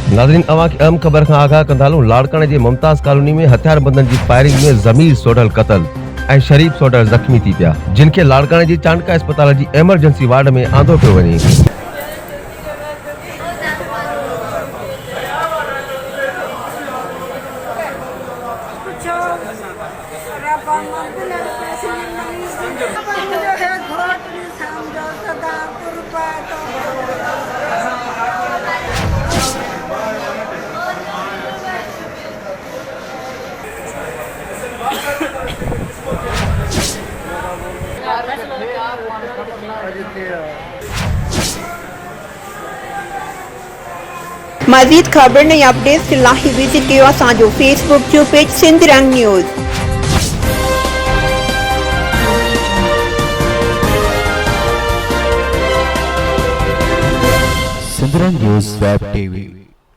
नाज़रीन, अवां खे अहम ख़बर खां आगाह कंदालूं। लाड़काने जे मुमताज़ कॉलोनी में हथियारबंदनि जी फायरिंग में ज़मीर सोढल क़त्ल ऐं शरीफ सोढल ज़ख्मी थी पिया, जिन खे लाड़काने जी चांडका अस्पताल जी एमरजेंसी वार्ड में आंदो पियो वञे। मज़ीद ख़बर ने अपडेट्स के लाइ विज़िट कयो असांजो फेसबुक जो पेज सिंध रंग न्यूज़। सिंध रंग न्यूज़ वेब टीवी।